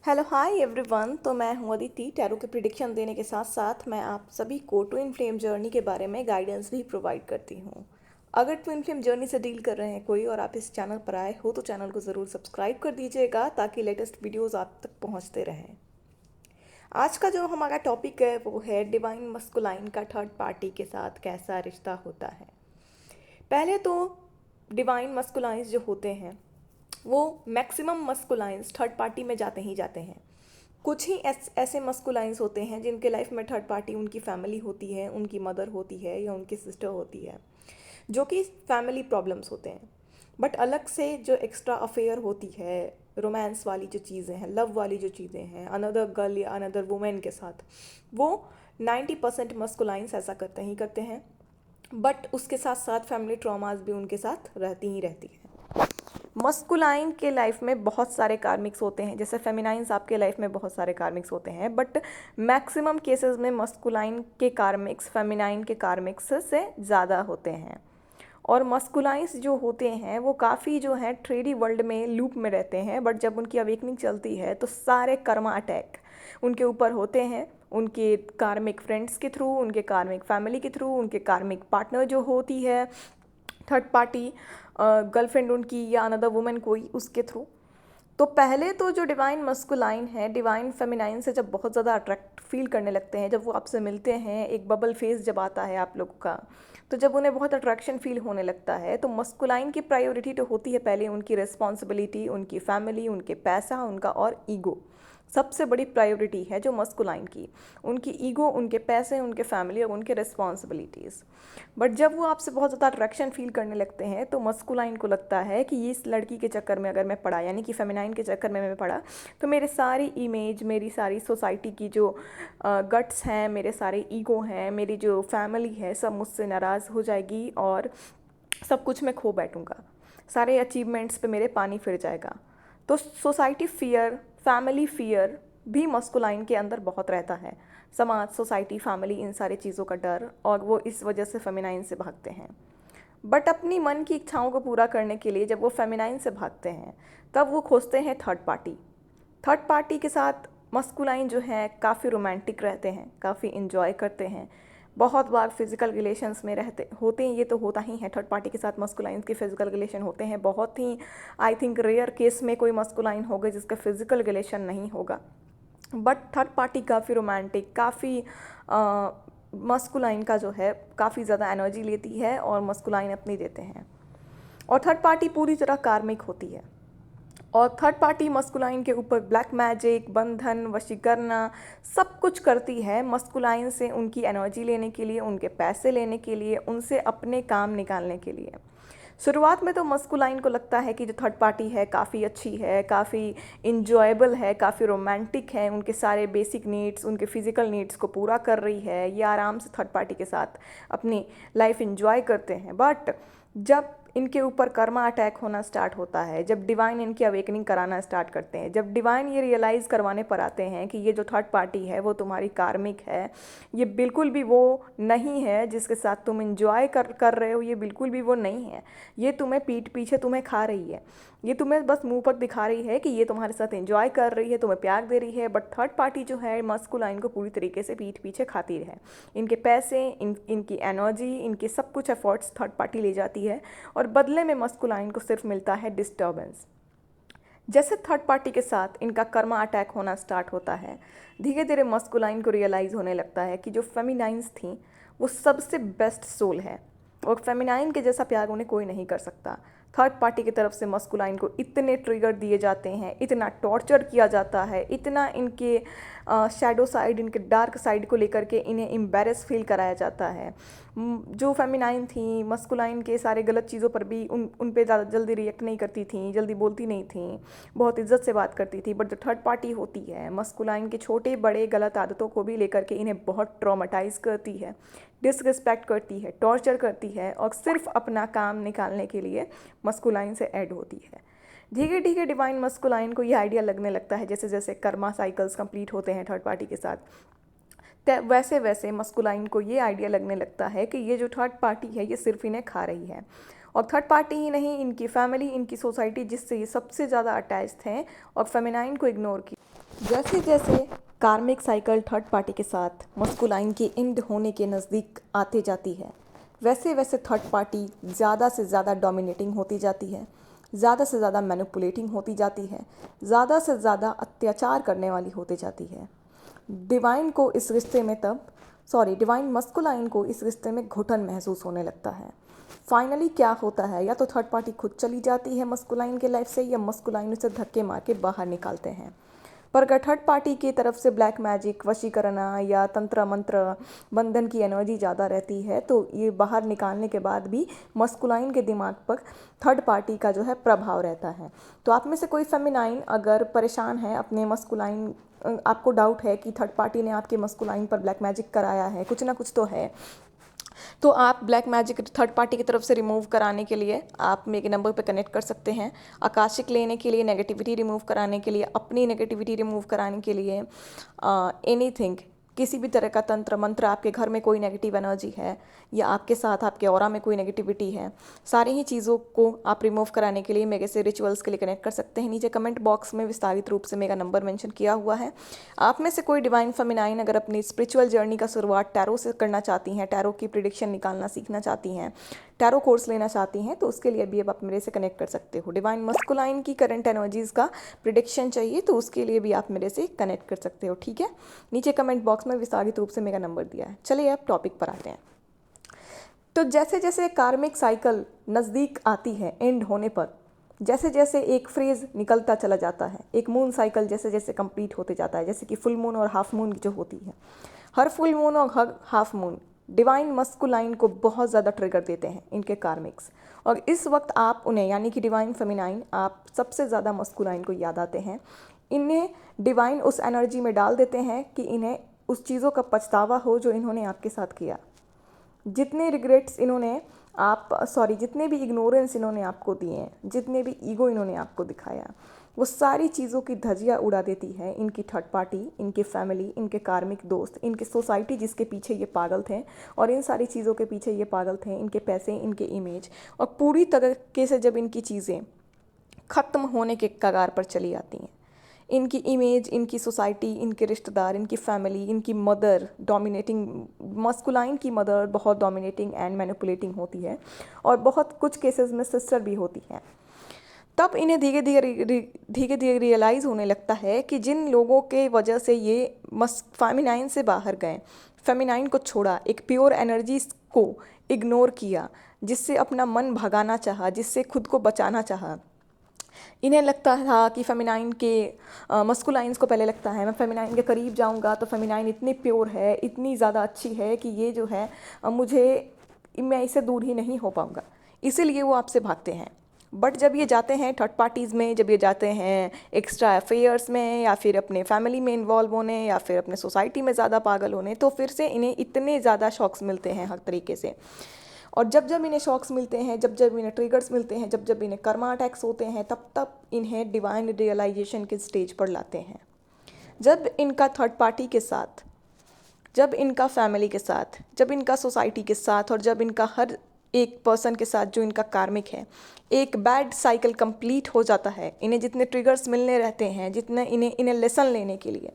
Hello hi everyone. तो मैं हूँ अदिति। टैरो के प्रिडिक्शन देने के साथ साथ मैं आप सभी को ट्विन फ्लेम जर्नी के बारे में गाइडेंस भी प्रोवाइड करती हूँ। अगर ट्विन फ्लेम जर्नी से डील कर रहे हैं कोई और आप इस चैनल पर आए हो तो चैनल को ज़रूर सब्सक्राइब कर दीजिएगा ताकि लेटेस्ट वीडियोस आप तक पहुँचते रहें। आज का जो हमारा टॉपिक है वो है डिवाइन मस्कुलाइन का थर्ड पार्टी के साथ कैसा रिश्ता होता है। पहले तो डिवाइन मस्कुलाइंस जो होते हैं वो मैक्सिमम मस्कुलाइंस थर्ड पार्टी में जाते ही जाते हैं। कुछ ही ऐसे मस्कुलाइंस होते हैं जिनके लाइफ में थर्ड पार्टी उनकी फैमिली होती है, उनकी मदर होती है या उनकी सिस्टर होती है, जो कि फैमिली प्रॉब्लम्स होते हैं। बट अलग से जो एक्स्ट्रा अफेयर होती है, रोमांस वाली जो चीज़ें हैं, लव वाली जो चीज़ें हैं अनदर गर्ल या अनदर वुमेन के साथ, वो 90% मस्कुलाइंस ऐसा करते ही करते हैं। बट उसके साथ साथ फैमिली ट्रॉमास भी उनके साथ रहती ही रहती है। मस्कुलाइन के लाइफ में बहुत सारे कार्मिक्स होते हैं, जैसे फेमिनाइंस आपके लाइफ में बहुत सारे कार्मिक्स होते हैं, बट मैक्सिमम केसेस में मस्कुलाइन के कार्मिक्स फेमिनाइन के कार्मिक्स से ज़्यादा होते हैं। और मस्कुलाइंस जो होते हैं वो काफ़ी जो है ट्रेडी वर्ल्ड में लूप में रहते हैं, बट जब उनकी अवेकनिंग चलती है तो सारे कर्मा अटैक उनके ऊपर होते हैं, उनके कार्मिक फ्रेंड्स के थ्रू, उनके कार्मिक फैमिली के थ्रू, उनके कार्मिक पार्टनर जो होती है थर्ड पार्टी, गर्लफ्रेंड उनकी या अनदर वुमेन कोई, उसके थ्रू। तो पहले तो जो डिवाइन मस्कुलाइन है डिवाइन फेमिनाइन से जब बहुत ज़्यादा अट्रैक्ट फील करने लगते हैं, जब वो आपसे मिलते हैं, एक बबल फेस जब आता है आप लोगों का, तो जब उन्हें बहुत अट्रैक्शन फील होने लगता है तो मस्कुलाइन की प्रायोरिटी तो होती है पहले उनकी रिस्पॉन्सिबिलिटी, उनकी फैमिली, उनके पैसा, उनका और ईगो। सबसे बड़ी प्रायोरिटी है जो मस्कुलाइन की, उनकी ईगो, उनके पैसे, उनके फैमिली और उनके रिस्पॉन्सिबिलिटीज़। बट जब वो आपसे बहुत ज़्यादा अट्रैक्शन फील करने लगते हैं तो मस्कुलाइन को लगता है कि इस लड़की के चक्कर में अगर मैं पड़ा, यानी कि फेमिनाइन के चक्कर में मैं पड़ा, तो मेरे सारी इमेज, मेरी सारी सोसाइटी की जो गट्स हैं, मेरे सारे ईगो हैं, मेरी जो फैमिली है, सब मुझसे नाराज़ हो जाएगी और सब कुछ मैं खो बैठूँगा, सारे अचीवमेंट्स पे मेरे पानी फिर जाएगा। तो सोसाइटी फियर, फैमिली फियर भी मस्कुलाइन के अंदर बहुत रहता है। समाज, सोसाइटी, फैमिली, इन सारी चीज़ों का डर, और वो इस वजह से फेमिनाइन से भागते हैं। बट अपनी मन की इच्छाओं को पूरा करने के लिए जब वो फेमिनाइन से भागते हैं तब वो खोजते हैं थर्ड पार्टी। थर्ड पार्टी के साथ मस्कुलाइन जो है काफ़ी रोमांटिक रहते हैं, काफ़ी इन्जॉय करते हैं, बहुत बार फिजिकल रिलेशंस में रहते होते हैं। ये तो होता ही है, थर्ड पार्टी के साथ मस्कुलाइन के फिजिकल रिलेशन होते हैं। बहुत ही आई थिंक रेयर केस में कोई मस्कुलाइन होगा जिसका फिजिकल रिलेशन नहीं होगा। बट थर्ड पार्टी काफ़ी रोमांटिक, काफ़ी मस्कुलाइन का जो है काफ़ी ज़्यादा एनर्जी लेती है और मस्कुलाइन अपनी देते हैं। और थर्ड पार्टी पूरी तरह कार्मिक होती है। और थर्ड पार्टी मस्कुलाइन के ऊपर ब्लैक मैजिक, बंधन, वशीकरना सब कुछ करती है मस्कुलाइन से, उनकी एनर्जी लेने के लिए, उनके पैसे लेने के लिए, उनसे अपने काम निकालने के लिए। शुरुआत में तो मस्कुलाइन को लगता है कि जो थर्ड पार्टी है काफ़ी अच्छी है, काफ़ी इंजॉयबल है, काफ़ी रोमांटिक है, उनके सारे बेसिक नीड्स, उनके फिजिकल नीड्स को पूरा कर रही है, ये आराम से थर्ड पार्टी के साथ अपनी लाइफ इंजॉय करते हैं। बट जब इनके ऊपर कर्मा अटैक होना स्टार्ट होता है, जब डिवाइन इनकी अवेकनिंग कराना स्टार्ट करते हैं, जब डिवाइन ये रियलाइज़ करवाने पर आते हैं कि ये जो थर्ड पार्टी है वो तुम्हारी कार्मिक है, ये बिल्कुल भी वो नहीं है जिसके साथ तुम इंजॉय कर रहे हो, ये बिल्कुल भी वो नहीं है, ये तुम्हें पीठ पीछे तुम्हें खा रही है, ये तुम्हें बस मुंह पर दिखा रही है कि ये तुम्हारे साथ एंजॉय कर रही है, तुम्हें प्यार दे रही है। बट थर्ड पार्टी जो है मस्कुलाइन को पूरी तरीके से पीठ पीछे खाती है। इनके पैसे, इनकी एनर्जी, इनके सब कुछ एफर्ट्स थर्ड पार्टी ले जाती है और बदले में मस्कुलाइन को सिर्फ मिलता है डिस्टर्बेंस। जैसे थर्ड पार्टी के साथ इनका कर्मा अटैक होना स्टार्ट होता है, धीरे धीरे मस्कुलाइन को रियलाइज़ होने लगता है कि जो फेमिनाइंस थी वो सबसे बेस्ट सोल है और फेमिनाइन के जैसा प्यार उन्हें कोई नहीं कर सकता। थर्ड पार्टी की तरफ से मस्कुलाइन को इतने ट्रिगर दिए जाते हैं, इतना टॉर्चर किया जाता है, इतना इनके शैडो साइड, इनके डार्क साइड को लेकर के इन्हें एम्बेरस फील कराया जाता है। जो फेमिनाइन थी मस्कुलाइन के सारे गलत चीज़ों पर भी उन पे ज़्यादा जल्दी रिएक्ट नहीं करती थी, जल्दी बोलती नहीं थी, बहुत इज्जत से बात करती थी। बट जो थर्ड पार्टी होती है मस्कुलाइन के छोटे बड़े गलत आदतों को भी लेकर के इन्हें बहुत ट्रॉमेटाइज़ करती है, डिसरिस्पेक्ट करती है, टॉर्चर करती है और सिर्फ अपना काम निकालने के लिए मस्कुलाइन से ऐड होती है। धीरे धीरे डिवाइन मस्कुलाइन को ये आइडिया लगने लगता है, जैसे जैसे कर्मा साइकिल्स कंप्लीट होते हैं थर्ड पार्टी के साथ, वैसे वैसे मस्कुलाइन को ये आइडिया लगने लगता है कि ये जो थर्ड पार्टी है ये सिर्फ इन्हें खा रही है। और थर्ड पार्टी ही नहीं, इनकी फैमिली, इनकी सोसाइटी जिससे ये सबसे ज़्यादा अटैच्ड हैं और फेमिनाइन को इग्नोर की जैसे जैसे कार्मिक साइकिल थर्ड पार्टी के साथ मस्कुलाइन के एंड होने के नज़दीक आते जाती है, वैसे वैसे थर्ड पार्टी ज़्यादा से ज़्यादा डोमिनेटिंग होती जाती है, ज़्यादा से ज़्यादा मैनिपुलेटिंग होती जाती है, ज़्यादा से ज़्यादा अत्याचार करने वाली होती जाती है। डिवाइन को इस रिश्ते में डिवाइन मस्कुलाइन को इस रिश्ते में घुटन महसूस होने लगता है। फाइनली क्या होता है, या तो थर्ड पार्टी खुद चली जाती है मस्कुलाइन के लाइफ से, या मस्कुलाइन उसे धक्के मार के बाहर निकालते हैं। पर अगर थर्ड पार्टी की तरफ से ब्लैक मैजिक, वशीकरण या तंत्र मंत्र, बंधन की एनर्जी ज़्यादा रहती है, तो ये बाहर निकालने के बाद भी मस्कुलाइन के दिमाग पर थर्ड पार्टी का जो है प्रभाव रहता है। तो आप में से कोई फेमिनाइन अगर परेशान है अपने मस्कुलाइन, आपको डाउट है कि थर्ड पार्टी ने आपके मस्कुलाइन पर ब्लैक मैजिक कराया है, कुछ ना कुछ तो है, तो आप ब्लैक मैजिक थर्ड पार्टी की तरफ से रिमूव कराने के लिए आप मेरे नंबर पर कनेक्ट कर सकते हैं। आकाशिक लेने के लिए, नेगेटिविटी रिमूव कराने के लिए, अपनी नेगेटिविटी रिमूव कराने के लिए, एनीथिंग, किसी भी तरह का तंत्र मंत्र, आपके घर में कोई नेगेटिव एनर्जी है या आपके साथ आपके ऑरा में कोई नेगेटिविटी है, सारी ही चीज़ों को आप रिमूव कराने के लिए मेरे से रिचुअल्स के लिए कनेक्ट कर सकते हैं। नीचे कमेंट बॉक्स में विस्तारित रूप से मेरा नंबर मेंशन किया हुआ है। आप में से कोई डिवाइन फेमिनाइन अगर अपनी स्पिरिचुअल जर्नी का शुरुआत टैरो से करना चाहती हैं, टैरो की प्रिडिक्शन निकालना सीखना चाहती हैं, टैरो कोर्स लेना चाहती हैं, तो उसके लिए भी अब आप मेरे से कनेक्ट कर सकते हो। डिवाइन मस्कुलाइन की करंट एनर्जीज़ का प्रिडिक्शन चाहिए तो उसके लिए भी आप मेरे से कनेक्ट कर सकते हो, ठीक है। नीचे कमेंट बॉक्स में विस्तारित रूप से मेरा नंबर दिया है। चलिए अब टॉपिक पर आते हैं। तो जैसे जैसे कार्मिक साइकिल नज़दीक आती है एंड होने पर, जैसे जैसे एक फ्रेज निकलता चला जाता है, एक मून साइकिल जैसे जैसे कंप्लीट होते जाता है, जैसे कि फुल मून और हाफ मून जो होती है, हर फुल मून और हर हाफ मून डिवाइन मस्कुलाइन को बहुत ज़्यादा ट्रिगर देते हैं इनके कार्मिक्स। और इस वक्त आप उन्हें, यानी कि डिवाइन फेमिनाइन, आप सबसे ज़्यादा मस्कुलाइन को याद आते हैं। इन्हें डिवाइन उस एनर्जी में डाल देते हैं कि इन्हें उस चीज़ों का पछतावा हो जो इन्होंने आपके साथ किया। जितने रिग्रेट्स इन्होंने जितने भी इग्नोरेंस इन्होंने आपको दिए हैं, जितने भी ईगो इन्होंने आपको दिखाया, वो सारी चीज़ों की धज्जियाँ उड़ा देती है इनकी थर्ड पार्टी, इनकी फैमिली, इनके कार्मिक दोस्त, इनकी सोसाइटी जिसके पीछे ये पागल थे, और इन सारी चीज़ों के पीछे ये पागल थे इनके पैसे, इनके इमेज, और पूरी तरीके से जब इनकी चीज़ें ख़त्म होने के कगार पर चली आती हैं, इनकी इमेज, इनकी सोसाइटी, इनके रिश्तेदार, इनकी फैमिली, इनकी मदर डोमिनेटिंग, मस्कुलाइन की मदर बहुत डोमिनेटिंग एंड मैनिपुलेटिंग होती है, और बहुत कुछ केसेस में सिस्टर भी होती हैं। तब इन्हें धीरे धीरे रियलाइज़ होने लगता है कि जिन लोगों के वजह से ये फेमिनाइन से बाहर गए, फेमिनाइन को छोड़ा, एक प्योर एनर्जी को इग्नोर किया, जिससे अपना मन भगाना चाहा, जिससे खुद को बचाना चाहा, इन्हें लगता था कि फेमिनाइन के मस्कुलाइंस को पहले लगता है मैं फेमिनाइन के करीब जाऊंगा तो फेमिनाइन इतनी प्योर है, इतनी ज़्यादा अच्छी है कि ये जो है मैं इससे दूर ही नहीं हो पाऊंगा, इसीलिए वो आपसे भागते हैं। बट जब ये जाते हैं थर्ड पार्टीज़ में, जब ये जाते हैं एक्स्ट्रा अफेयर्स में, या फिर अपने फैमिली में इन्वॉल्व होने, या फिर अपने सोसाइटी में ज़्यादा पागल होने, तो फिर से इन्हें इतने ज़्यादा शॉक्स मिलते हैं हर तरीके से। और जब जब इन्हें शॉक्स मिलते हैं, जब जब इन्हें ट्रिगर्स मिलते हैं, जब जब इन्हें कर्मा अटैक्स होते हैं, तब तब इन्हें डिवाइन रियलाइजेशन के स्टेज पर लाते हैं। जब इनका थर्ड पार्टी के साथ, जब इनका फैमिली के साथ, जब इनका सोसाइटी के साथ, और जब इनका हर एक पर्सन के साथ जो इनका कार्मिक है, एक बैड साइकिल कंप्लीट हो जाता है, इन्हें जितने ट्रिगर्स मिलने रहते हैं, जितने इन्हें लेसन लेने के लिए,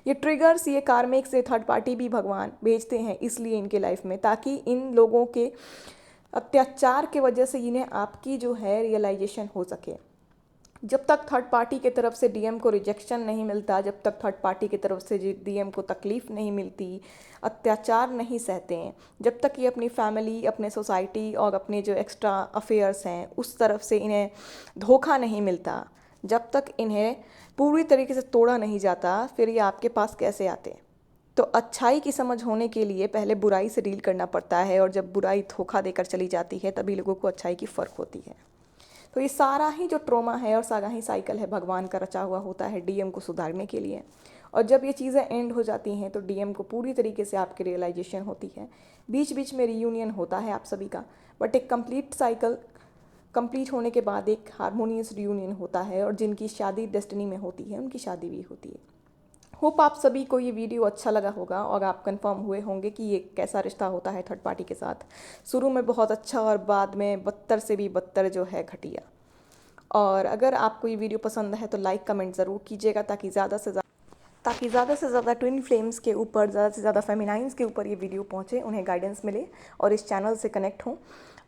ये ट्रिगर्स, ये कार्मिक से थर्ड पार्टी भी भगवान भेजते हैं इसलिए इनके लाइफ में, ताकि इन लोगों के अत्याचार के वजह से इन्हें आपकी जो है रियलाइजेशन हो सके। जब तक थर्ड पार्टी की तरफ से डीएम को रिजेक्शन नहीं मिलता, जब तक थर्ड पार्टी की तरफ से डीएम को तकलीफ़ नहीं मिलती, अत्याचार नहीं सहते हैं, जब तक ये अपनी फैमिली, अपने सोसाइटी और अपने जो एक्स्ट्रा अफेयर्स हैं उस तरफ से इन्हें धोखा नहीं मिलता, जब तक इन्हें पूरी तरीके से तोड़ा नहीं जाता, फिर ये आपके पास कैसे आते। तो अच्छाई की समझ होने के लिए पहले बुराई से डील करना पड़ता है, और जब बुराई धोखा देकर चली जाती है तभी लोगों को अच्छाई की फ़र्क होती है। तो ये सारा ही जो ट्रॉमा है और सारा ही साइकिल है भगवान का रचा हुआ होता है डीएम को सुधारने के लिए। और जब ये चीज़ें एंड हो जाती हैं तो डीएम को पूरी तरीके से आपकी रियलाइजेशन होती है। बीच बीच में रीयूनियन होता है आप सभी का, बट एक कंप्लीट साइकिल कंप्लीट होने के बाद एक हारमोनियस रीयूनियन होता है, और जिनकी शादी डेस्टिनी में होती है उनकी शादी भी होती है। होप आप सभी को ये वीडियो अच्छा लगा होगा और आप कंफर्म हुए होंगे कि ये कैसा रिश्ता होता है थर्ड पार्टी के साथ। शुरू में बहुत अच्छा और बाद में बदतर से भी बदतर जो है घटिया। और अगर आपको ये वीडियो पसंद है तो लाइक कमेंट ज़रूर कीजिएगा ताकि ज़्यादा से ज़्यादा ताकि ज़्यादा से ज़्यादा ट्विन फ्लेम्स के ऊपर, ज़्यादा से ज़्यादा फेमिनाइन्स के ऊपर ये वीडियो पहुँचे, उन्हें गाइडेंस मिले और इस चैनल से कनेक्ट हों।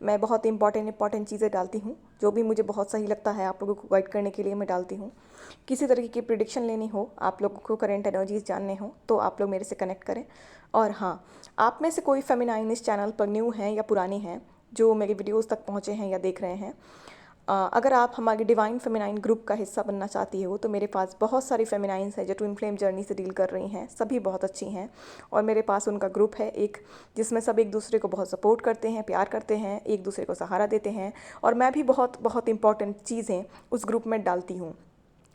मैं बहुत इंपॉर्टेंट चीज़ें डालती हूँ, जो भी मुझे बहुत सही लगता है आप लोगों को गाइड करने के लिए मैं डालती हूँ। किसी तरीके की प्रिडिक्शन लेनी हो, आप लोगों को करंट एनर्जीज जानने हो, तो आप लोग मेरे से कनेक्ट करें। और हाँ, आप में से कोई फेमिनाइन इस चैनल पर न्यू हैं या पुरानी हैं जो मेरी वीडियोज़ तक पहुँचे हैं या देख रहे हैं, अगर आप हमारे डिवाइन फेमिनाइन ग्रुप का हिस्सा बनना चाहती हो तो मेरे पास बहुत सारी फेमिनाइंस हैं जो ट्विन फ्लेम जर्नी से डील कर रही हैं, सभी बहुत अच्छी हैं। और मेरे पास उनका ग्रुप है एक, जिसमें सब एक दूसरे को बहुत सपोर्ट करते हैं, प्यार करते हैं, एक दूसरे को सहारा देते हैं। और मैं भी बहुत बहुत इंपॉर्टेंट चीज़ें उस ग्रुप में डालती हूँ।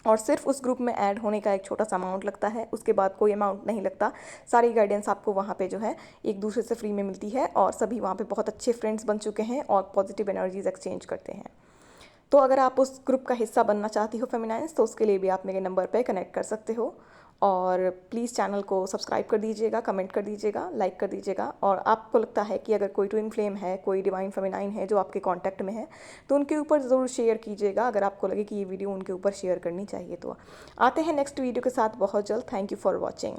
और सिर्फ उस ग्रुप में ऐड होने का एक छोटा सा अमाउंट लगता है, उसके बाद कोई अमाउंट नहीं लगता। सारी गाइडेंस आपको वहाँ पे जो है एक दूसरे से फ्री में मिलती है और सभी वहाँ पे बहुत अच्छे फ्रेंड्स बन चुके हैं और पॉजिटिव एनर्जीज एक्सचेंज करते हैं। तो अगर आप उस ग्रुप का हिस्सा बनना चाहती हो फेमिनाइन्स, तो उसके लिए भी आप मेरे नंबर पे कनेक्ट कर सकते हो। और प्लीज़ चैनल को सब्सक्राइब कर दीजिएगा, कमेंट कर दीजिएगा, लाइक कर दीजिएगा। और आपको लगता है कि अगर कोई ट्विन फ्लेम है, कोई डिवाइन फेमिनाइन है जो आपके कांटेक्ट में है, तो उनके ऊपर ज़रूर शेयर कीजिएगा अगर आपको लगे कि ये वीडियो उनके ऊपर शेयर करनी चाहिए। तो आते हैं नेक्स्ट वीडियो के साथ बहुत जल्द। Thank you for watching.